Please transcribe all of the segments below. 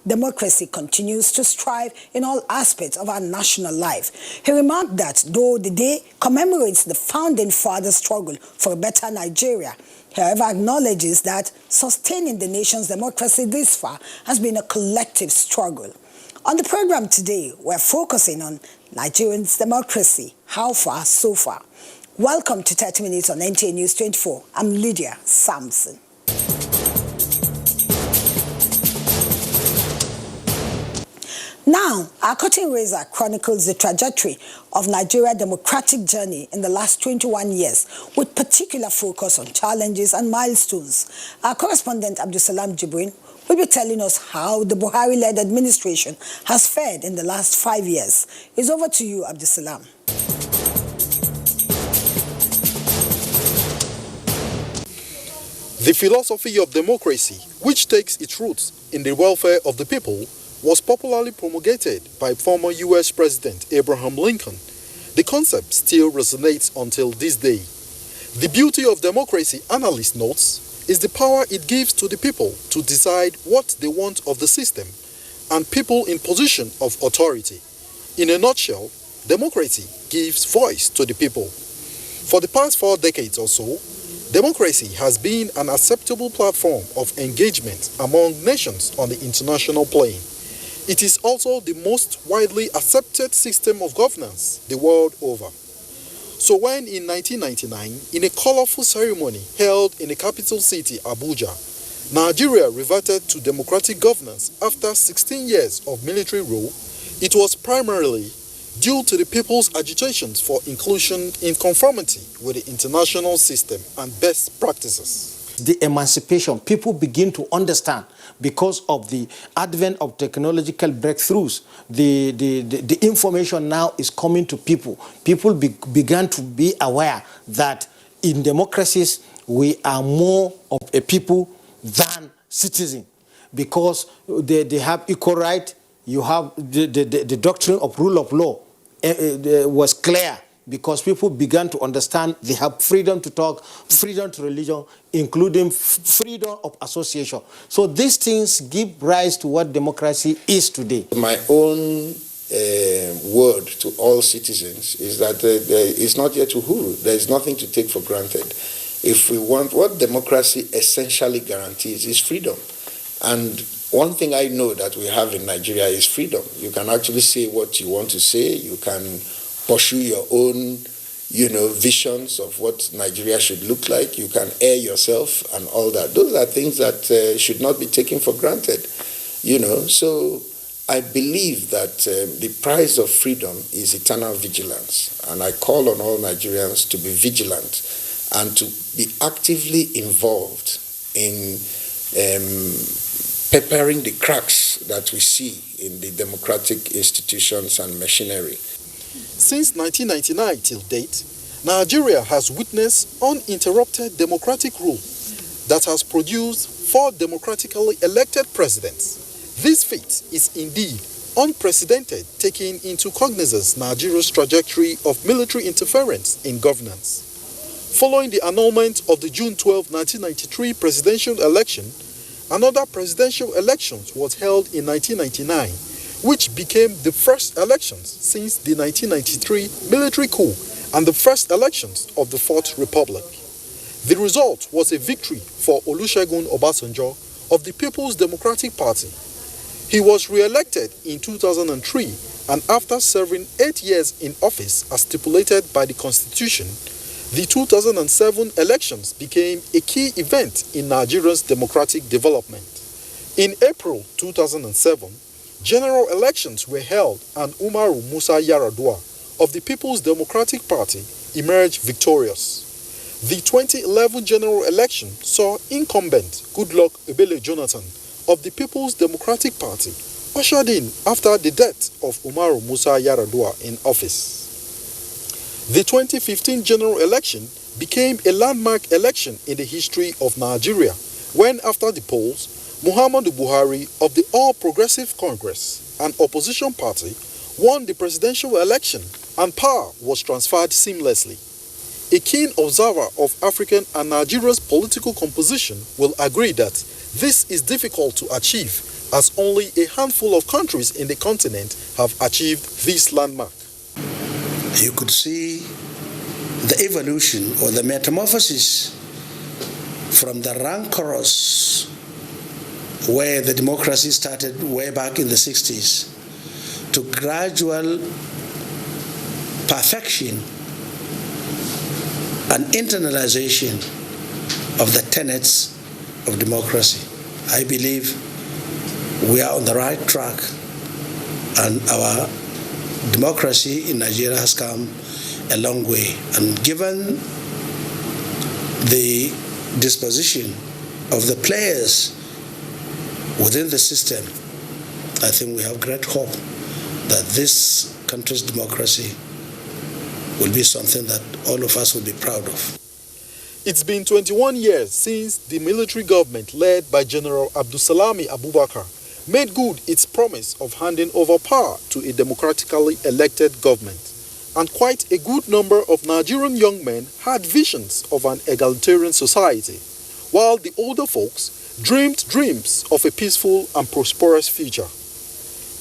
Democracy continues to strive in all aspects of our national life. He remarked that though the day commemorates the founding fathers' struggle for a better Nigeria, he however acknowledges that sustaining the nation's democracy this far has been a collective struggle. On the program today, we're focusing on Nigerians' democracy. How far, so far? Welcome to 30 Minutes on NTA News 24. I'm Lydia Samson. Now, our cutting razor chronicles the trajectory of Nigeria's democratic journey in the last 21 years, with particular focus on challenges and milestones. Our correspondent Abdulsalam Jibrin will be telling us how the Buhari-led administration has fared in the last 5 years. It's over to you, Abdulsalam. The philosophy of democracy, which takes its roots in the welfare of the people, was popularly promulgated by former U.S. President Abraham Lincoln. The concept still resonates until this day. The beauty of democracy, analyst notes, is the power it gives to the people to decide what they want of the system and people in position of authority. In a nutshell, democracy gives voice to the people. For the past 4 decades or so, democracy has been an acceptable platform of engagement among nations on the international plane. It is also the most widely accepted system of governance the world over. So when in 1999, in a colorful ceremony held in the capital city, Abuja, Nigeria reverted to democratic governance after 16 years of military rule, it was primarily due to the people's agitations for inclusion in conformity with the international system and best practices. The emancipation, people begin to understand because of the advent of technological breakthroughs. The information now is coming to people. People began to be aware that in democracies, we are more of a people than citizens because they have equal right. You have the doctrine of rule of law was clear because people began to understand they have freedom to talk, freedom to religion, including freedom of association. So these things give rise to what democracy is today. My own word to all citizens is that it's not yet uhuru. There is nothing to take for granted. If we want, what democracy essentially guarantees is freedom. And one thing I know that we have in Nigeria is freedom. You can actually say what you want to say. You can pursue your own, visions of what Nigeria should look like. You can air yourself and all that. Those are things that should not be taken for granted, So I believe that the price of freedom is eternal vigilance. And I call on all Nigerians to be vigilant and to be actively involved in peppering the cracks that we see in the democratic institutions and machinery. Since 1999 till date, Nigeria has witnessed uninterrupted democratic rule that has produced 4 democratically elected presidents. This feat is indeed unprecedented, taking into cognizance Nigeria's trajectory of military interference in governance. Following the annulment of the June 12, 1993 presidential election, another presidential election was held in 1999, which became the first elections since the 1993 military coup and the first elections of the Fourth Republic. The result was a victory for Olusegun Obasanjo of the People's Democratic Party. He was re-elected in 2003, and after serving 8 years in office as stipulated by the Constitution, the 2007 elections became a key event in Nigeria's democratic development. In April 2007, general elections were held and Umaru Musa Yar'Adua of the People's Democratic Party emerged victorious. The 2011 general election saw incumbent Goodluck Ebele Jonathan of the People's Democratic Party ushered in after the death of Umaru Musa Yar'Adua in office. The 2015 general election became a landmark election in the history of Nigeria when, after the polls, Muhammadu Buhari of the All Progressive Congress, an opposition party, won the presidential election and power was transferred seamlessly. A keen observer of African and Nigeria's political composition will agree that this is difficult to achieve as only a handful of countries in the continent have achieved this landmark. You could see the evolution or the metamorphosis from the rancorous, where the democracy started way back in the 60s, to gradual perfection and internalization of the tenets of democracy. I believe we are on the right track, and our democracy in Nigeria has come a long way. And given the disposition of the players within the system, I think we have great hope that this country's democracy will be something that all of us will be proud of. It's been 21 years since the military government led by General Abdulsalami Abubakar made good its promise of handing over power to a democratically elected government. And quite a good number of Nigerian young men had visions of an egalitarian society, while the older folks dreamed dreams of a peaceful and prosperous future.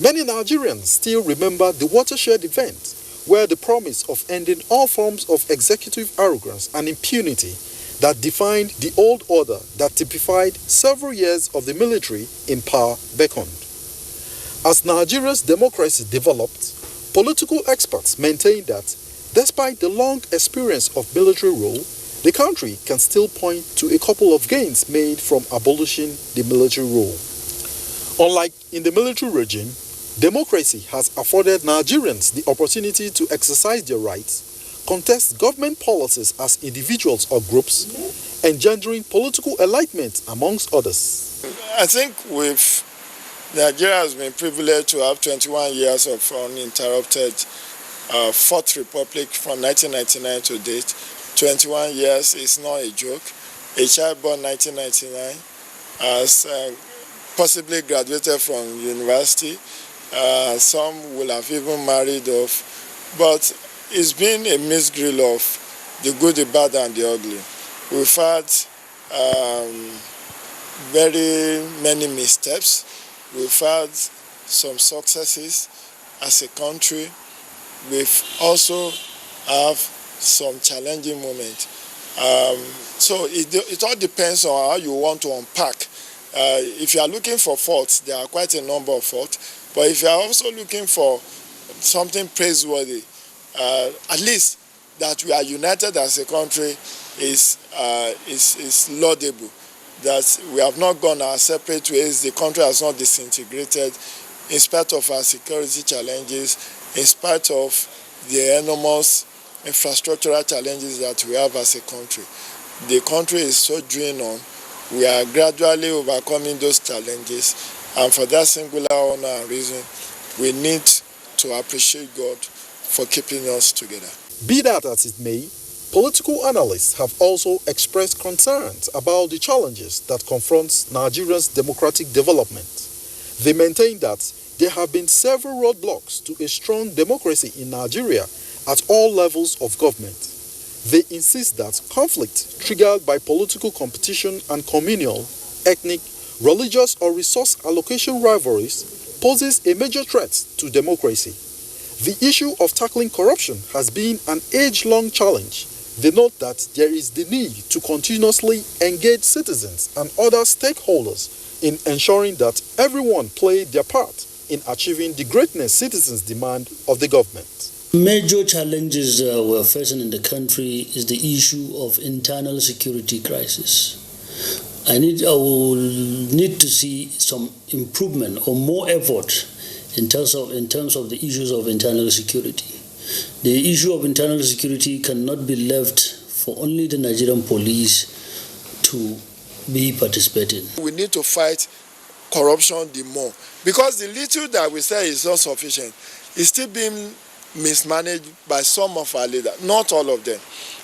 Many Nigerians still remember the watershed event where the promise of ending all forms of executive arrogance and impunity that defined the old order that typified several years of the military in power beckoned. As Nigeria's democracy developed, political experts maintain that despite the long experience of military rule, the country can still point to a couple of gains made from abolishing the military rule. Unlike in the military regime, democracy has afforded Nigerians the opportunity to exercise their rights, contest government policies as individuals or groups, engendering political enlightenment amongst others. I think Nigeria has been privileged to have 21 years of uninterrupted Fourth Republic from 1999 to date. 21 years is not a joke. A child born 1999 has possibly graduated from university. Some will have even married off. But it's been a mixed grill of the good, the bad, and the ugly. We've had very many missteps. We've had some successes as a country. We've also have some challenging moments. So it all depends on how you want to unpack. If you are looking for faults, there are quite a number of faults. But if you are also looking for something praiseworthy, at least that we are united as a country is laudable. That we have not gone our separate ways, the country has not disintegrated in spite of our security challenges, in spite of the enormous infrastructural challenges that we have as a country. The country is soldiering on. We are gradually overcoming those challenges, and for that singular honor and reason, we need to appreciate God for keeping us together. Be that as it may, political analysts have also expressed concerns about the challenges that confront Nigeria's democratic development. They maintain that there have been several roadblocks to a strong democracy in Nigeria at all levels of government. They insist that conflict triggered by political competition and communal, ethnic, religious or resource allocation rivalries poses a major threat to democracy. The issue of tackling corruption has been an age-long challenge. They note that there is the need to continuously engage citizens and other stakeholders in ensuring that everyone played their part in achieving the greatness citizens demand of the government. Major challenges we're facing in the country is the issue of internal security crisis. I will need to see some improvement or more effort in terms of the issues of internal security. The issue of internal security cannot be left for only the Nigerian police to be participating. We need to fight corruption the more, because the little that we say is not sufficient is still being mismanaged by some of our leaders, not all of them.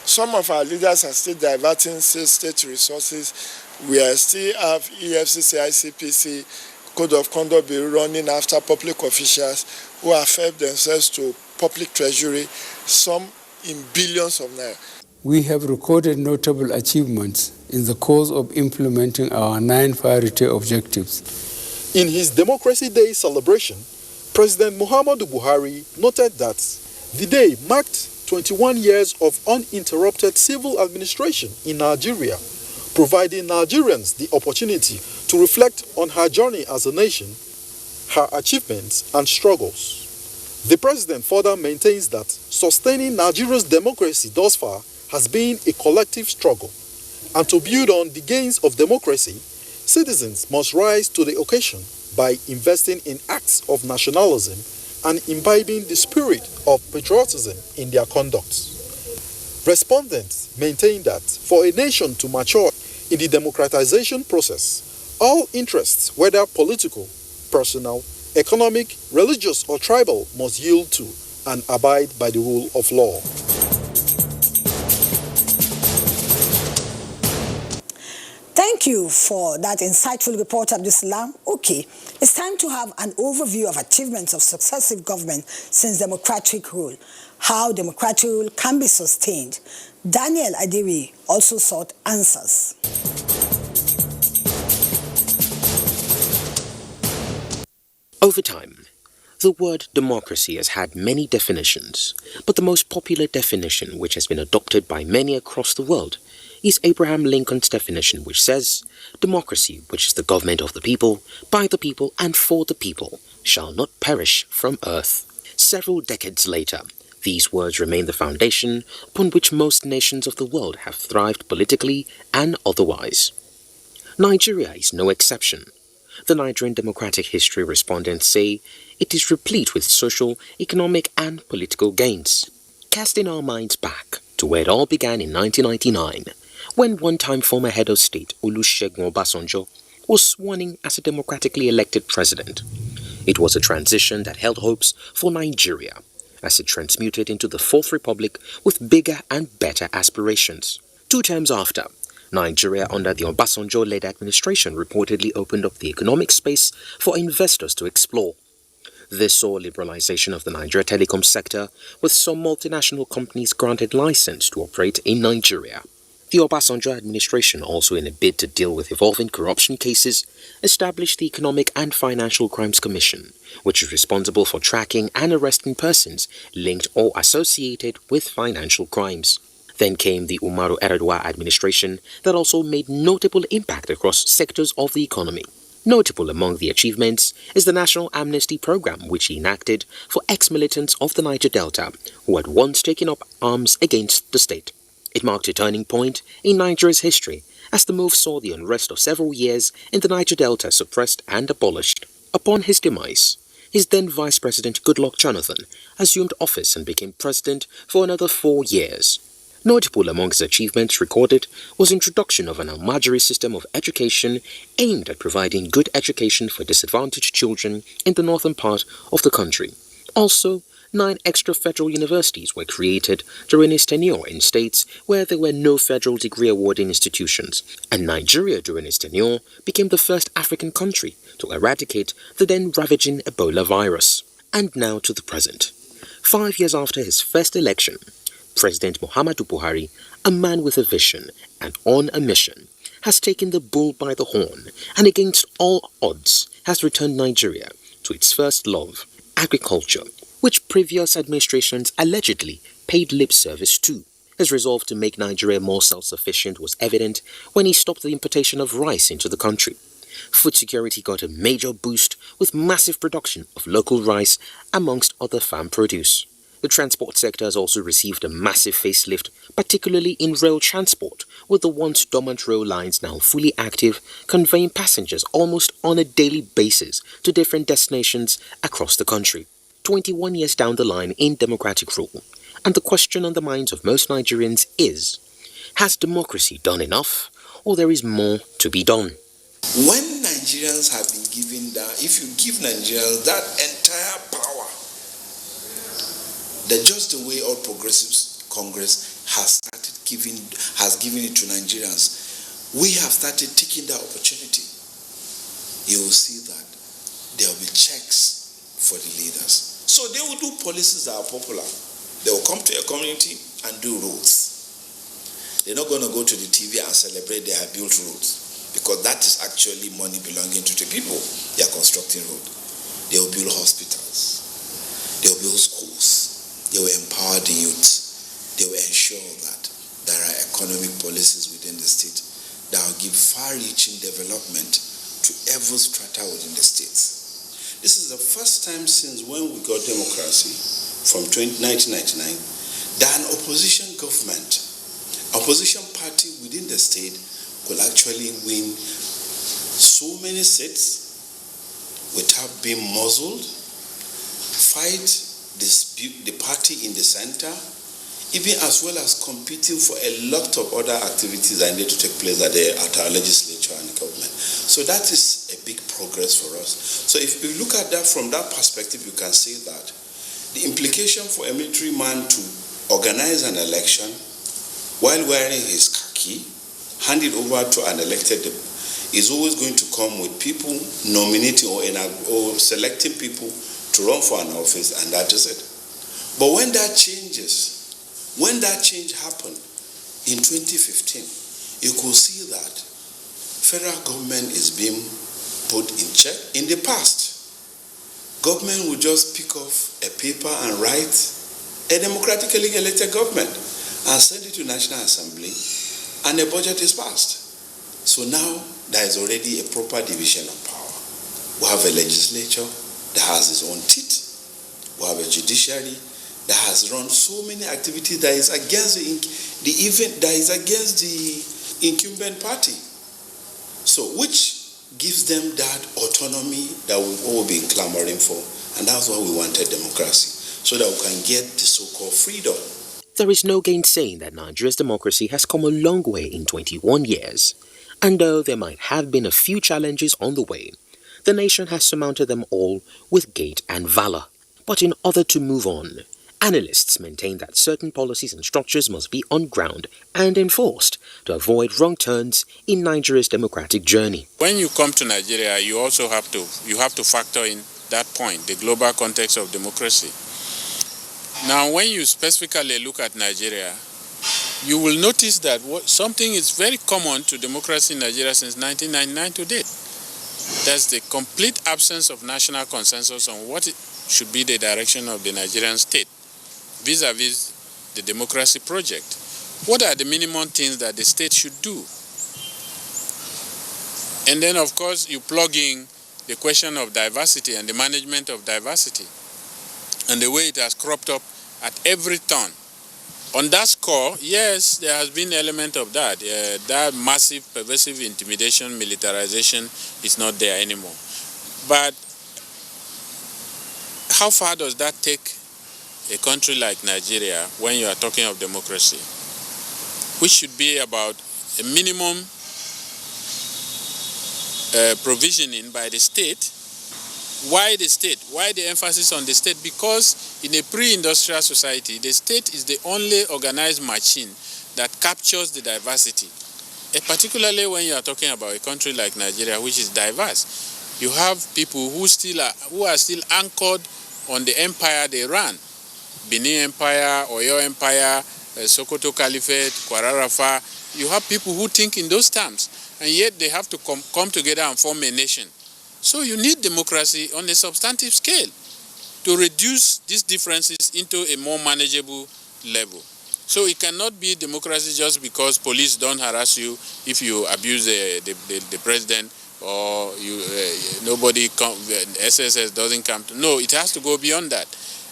Some of our leaders are still diverting state resources. We still have EFCC, ICPC, Code of Conduct be running after public officials who have fed themselves to public treasury, some in billions of naira. We have recorded notable achievements in the course of implementing our 9 priority objectives. In his Democracy Day celebration, President Muhammadu Buhari noted that the day marked 21 years of uninterrupted civil administration in Nigeria, providing Nigerians the opportunity to reflect on her journey as a nation, her achievements and struggles. The president further maintains that sustaining Nigeria's democracy thus far has been a collective struggle, and to build on the gains of democracy, citizens must rise to the occasion by investing in acts of nationalism and imbibing the spirit of patriotism in their conduct. Respondents maintain that for a nation to mature in the democratization process, all interests, whether political, personal, economic, religious, or tribal, must yield to and abide by the rule of law. Thank you for that insightful report, Abdulsalam. Okay, it's time to have an overview of achievements of successive government since democratic rule, how democratic rule can be sustained. Daniel Adiri also sought answers. Over time, the word democracy has had many definitions, but the most popular definition, which has been adopted by many across the world, is Abraham Lincoln's definition, which says, democracy, which is the government of the people, by the people, and for the people, shall not perish from earth. Several decades later, these words remain the foundation upon which most nations of the world have thrived politically and otherwise. Nigeria is no exception. The Nigerian democratic history respondents say it is replete with social, economic, and political gains. Casting our minds back to where it all began in 1999, when one-time former head of state Olusegun Obasanjo was sworn in as a democratically elected president. It was a transition that held hopes for Nigeria as it transmuted into the Fourth Republic with bigger and better aspirations. 2 terms after, Nigeria under the Obasanjo-led administration reportedly opened up the economic space for investors to explore. This saw liberalization of the Nigeria telecom sector, with some multinational companies granted license to operate in Nigeria. The Obasanjo administration, also in a bid to deal with evolving corruption cases, established the Economic and Financial Crimes Commission, which is responsible for tracking and arresting persons linked or associated with financial crimes. Then came the Umaru Yar'Adua administration that also made notable impact across sectors of the economy. Notable among the achievements is the National Amnesty Program, which he enacted for ex-militants of the Niger Delta who had once taken up arms against the state. It marked a turning point in Nigeria's history, as the move saw the unrest of several years in the Niger Delta suppressed and abolished. Upon his demise, his then Vice President Goodluck Jonathan assumed office and became president for another 4 years. Notable among his achievements recorded was introduction of an Almajiri system of education aimed at providing good education for disadvantaged children in the northern part of the country. Also, 9 extra federal universities were created during his tenure in states where there were no federal degree awarding institutions, and Nigeria during his tenure became the first African country to eradicate the then ravaging Ebola virus. And now to the present. 5 years after his first election, President Muhammadu Buhari, a man with a vision and on a mission, has taken the bull by the horn and against all odds has returned Nigeria to its first love, agriculture, which previous administrations allegedly paid lip service to. His resolve to make Nigeria more self-sufficient was evident when he stopped the importation of rice into the country. Food security got a major boost with massive production of local rice amongst other farm produce. The transport sector has also received a massive facelift, particularly in rail transport, with the once dormant rail lines now fully active, conveying passengers almost on a daily basis to different destinations across the country. 21 years down the line in democratic rule, and the question on the minds of most Nigerians is, has democracy done enough, or there is more to be done? When Nigerians have been given that, if you give Nigerians that entire power, that just the way All Progressives Congress has given it to Nigerians, we have started taking that opportunity. You will see that there will be checks for the leaders. So they will do policies that are popular. They will come to a community and do roads. They're not going to go to the TV and celebrate they have built roads. because that is actually money belonging to the people. They are constructing roads. They will build hospitals. They will build schools. They will empower the youth. They will ensure that there are economic policies within the state that will give far-reaching development to every strata within the states. This is the first time since when we got democracy from 1999 that an opposition government, opposition party within the state could actually win so many seats without being muzzled, fight the party in the center, even as well as competing for a lot of other activities that need to take place at our legislature and government. So that is a big progress for us. So if you look at that from that perspective, you can say that the implication for a military man to organize an election while wearing his khaki, hand it over to an elected is always going to come with people nominating or selecting people to run for an office, and that is it. But when that changes, when that change happened in 2015, you could see that federal government is being put in check. In the past, government would just pick off a paper and write a democratically elected government and send it to National Assembly, and a budget is passed. So now there is already a proper division of power. We have a legislature that has its own teeth. We have a judiciary that has run so many activities that is against the incumbent party. So which gives them that autonomy that we've all been clamoring for. And that's why we wanted democracy, so that we can get the so-called freedom. There is no gainsaying that Nigeria's democracy has come a long way in 21 years. And though there might have been a few challenges on the way, the nation has surmounted them all with gait and valor. But in order to move on, analysts maintain that certain policies and structures must be on ground and enforced to avoid wrong turns in Nigeria's democratic journey. When you come to Nigeria, you also have to factor in that point, the global context of democracy. Now, when you specifically look at Nigeria, you will notice that something is very common to democracy in Nigeria since 1999 to date. That's the complete absence of national consensus on what should be the direction of the Nigerian state vis-a-vis the democracy project. What are the minimum things that the state should do? And then, of course, you plug in the question of diversity and the management of diversity and the way it has cropped up at every turn. On that score, yes, there has been an element of that. That massive, pervasive intimidation, militarization is not there anymore. But how far does that take a country like Nigeria when you are talking of democracy, which should be about a minimum provisioning by the state? Why the state? Why the emphasis on the state? Because in a pre-industrial society, the state is the only organized machine that captures the diversity. And particularly when you are talking about a country like Nigeria, which is diverse, you have people who are still anchored on the empire they ran. Benin Empire, Oyo Empire, Sokoto Caliphate, Kwararafa. You have people who think in those terms, and yet they have to come together and form a nation. So you need democracy on a substantive scale to reduce these differences into a more manageable level. So it cannot be democracy just because police don't harass you if you abuse the president, or SSS doesn't come to. No, it has to go beyond that.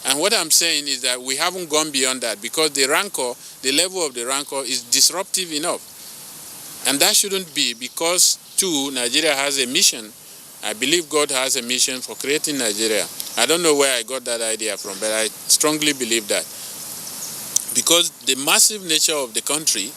And what I'm saying is that we haven't gone beyond that because the level of the rancor is disruptive enough. And that shouldn't be, because too, Nigeria has a mission. I believe God has a mission for creating Nigeria. I don't know where I got that idea from, but I strongly believe that. Because the massive nature of the country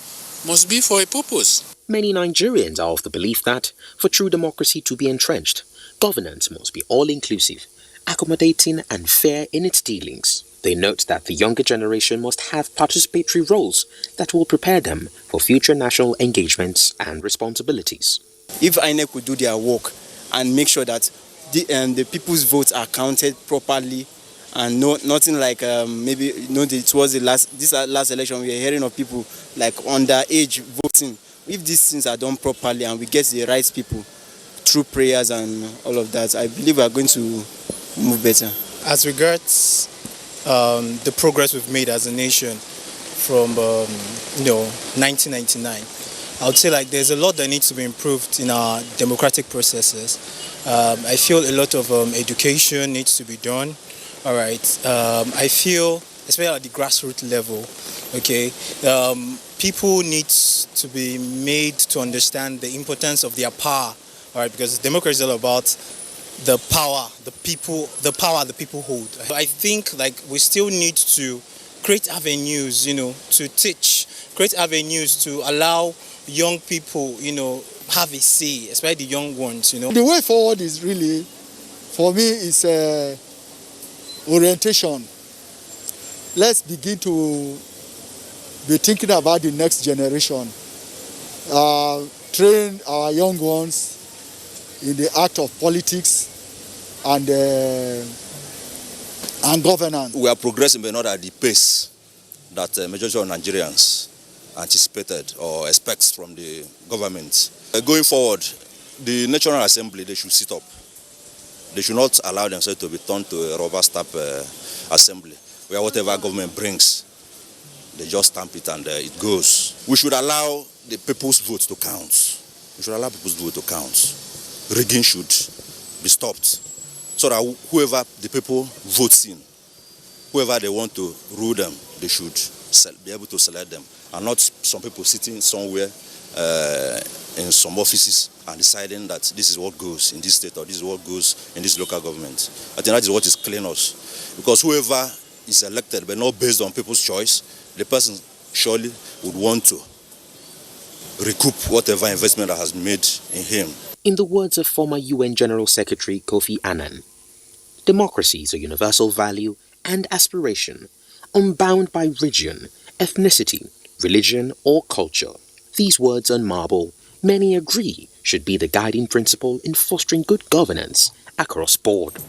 must be for a purpose. Many Nigerians are of the belief that, for true democracy to be entrenched, governance must be all-inclusive, accommodating and fair in its dealings. They note that the younger generation must have participatory roles that will prepare them for future national engagements and responsibilities. If INEC could do their work and make sure that the people's votes are counted properly, and nothing like towards this last election we are hearing of people like underage voting if these things are done properly and we get the right people through prayers and all of that, I believe we are going to move better. As regards the progress we've made as a nation from 1999, I would say like there's a lot that needs to be improved in our democratic processes. I feel a lot of education needs to be done. All right. I feel, especially at the grassroots level, okay, people need to be made to understand the importance of their power. All right, because democracy is all about the power the people hold. I think like we still need to create avenues, to teach, create avenues to allow young people, have a say, especially the young ones, The way forward is really, for me, is orientation. Let's begin to be thinking about the next generation. Train our young ones in the art of politics and governance. We are progressing, but not at the pace that majority of Nigerians anticipated or expects from the government. Going forward, the National Assembly, they should sit up. They should not allow themselves to be turned to a rubber stamp assembly, where whatever government brings, they just stamp it and it goes. We should allow the people's vote to count. We should allow people's vote to count. Rigging should be stopped, so that whoever the people votes in, whoever they want to rule them, they should be able to select them, and not some people sitting somewhere in some offices and deciding that this is what goes in this state or this is what goes in this local government. I think that is what is killing us, because whoever is elected but not based on people's choice, the person surely would want to recoup whatever investment that has been made in him. In the words of former UN General Secretary Kofi Annan, democracy is a universal value and aspiration, unbound by region, ethnicity, religion, or culture. These words on marble, many agree, should be the guiding principle in fostering good governance across board.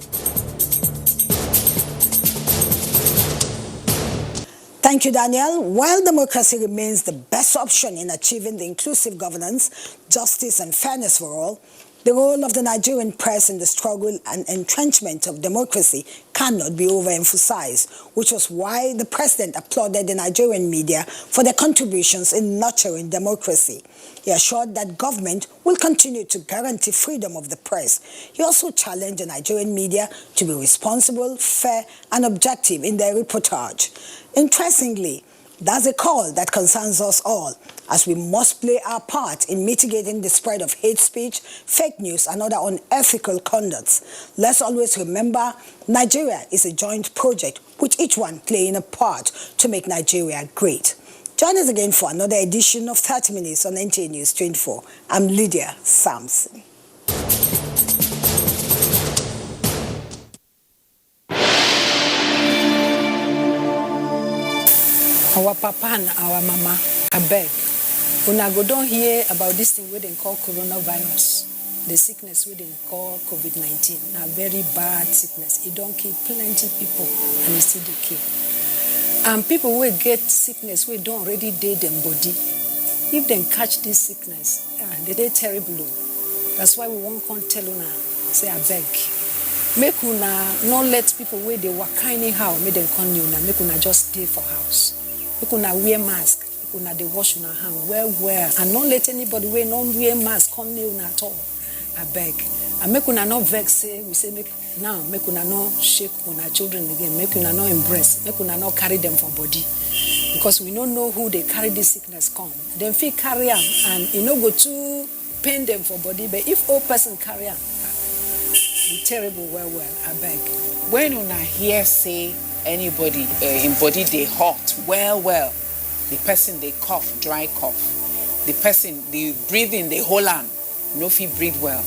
Thank you, Daniel. While democracy remains the best option in achieving the inclusive governance, justice and fairness for all, the role of the Nigerian press in the struggle and entrenchment of democracy cannot be overemphasized, which was why the president applauded the Nigerian media for their contributions in nurturing democracy. He assured that government will continue to guarantee freedom of the press. He also challenged the Nigerian media to be responsible, fair, and objective in their reportage. Interestingly, that's a call that concerns us all, as we must play our part in mitigating the spread of hate speech, fake news, and other unethical conducts. Let's always remember, Nigeria is a joint project, with each one playing a part to make Nigeria great. Join us again for another edition of 30 Minutes on NTA News 24. I'm Lydia Samson. Our papa and our mama, I beg. Una go don't hear about this thing we they call coronavirus. The sickness we they call COVID-19. Now very bad sickness. It don't kill plenty people and it still they kill. And people will get sickness we don't already did them body. If they catch this sickness, they terrible. That's why we won't come tell una, say I beg. Make una not let people where they work anyhow, make them come una, make una just stay for house. Make una wear mask, make una they wash una hand well, and not let anybody wear non-wear mask come near una at all. I beg. And make una not vex, say, we say make una not shake una children again, make una not embrace, make una not carry them for body. Because we don't know who they carry this sickness come. Then feel carry them and you know go to pain them for body, but if all person carry them, be terrible well, I beg. When una hear say anybody in body they hot well, the person they cough, dry cough, the person the breathing they hold on, no fit breathe well.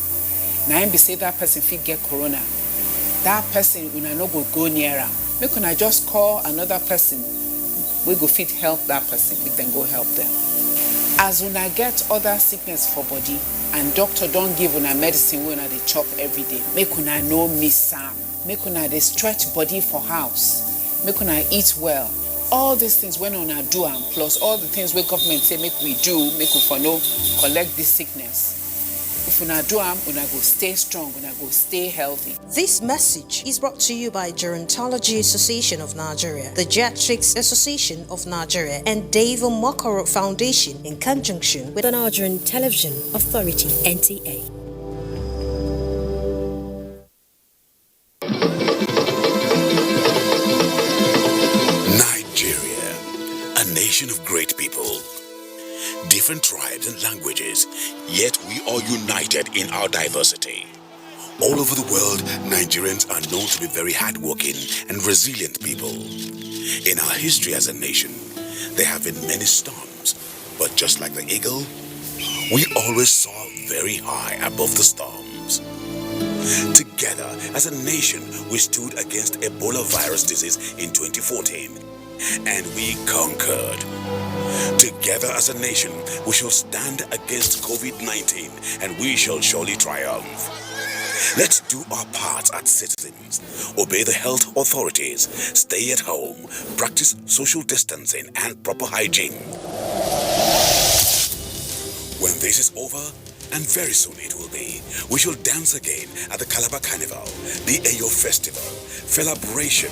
Now be say that person fit get corona. That person una no go near am. Make una just call another person. We go fit help that person. We then go help them. As una get other sickness for body, and doctor don't give una medicine when una they chop every day. Make una no miss am. Make una they stretch body for house. Make una eat well. all these things when on do am, plus all the things where government say make we do, make we for no collect this sickness. If una do am, una go stay strong, una go stay healthy. This message is brought to you by Gerontology Association of Nigeria, the Geriatrics Association of Nigeria, and Dave Mokoro Foundation in conjunction with the Nigerian Television Authority, NTA. Nigeria, a nation of great people. Different tribes and languages, yet we are united in our diversity. All over the world, Nigerians are known to be very hardworking and resilient people. In our history as a nation, there have been many storms, but just like the eagle, we always soar very high above the storms. Together, as a nation, we stood against Ebola virus disease in 2014, and we conquered. Together as a nation, we shall stand against COVID-19 and we shall surely triumph. Let's do our part as citizens, obey the health authorities, stay at home, practice social distancing and proper hygiene. When this is over, and very soon it will be, we shall dance again at the Calabar Carnival, the Eyo Festival, Celebration,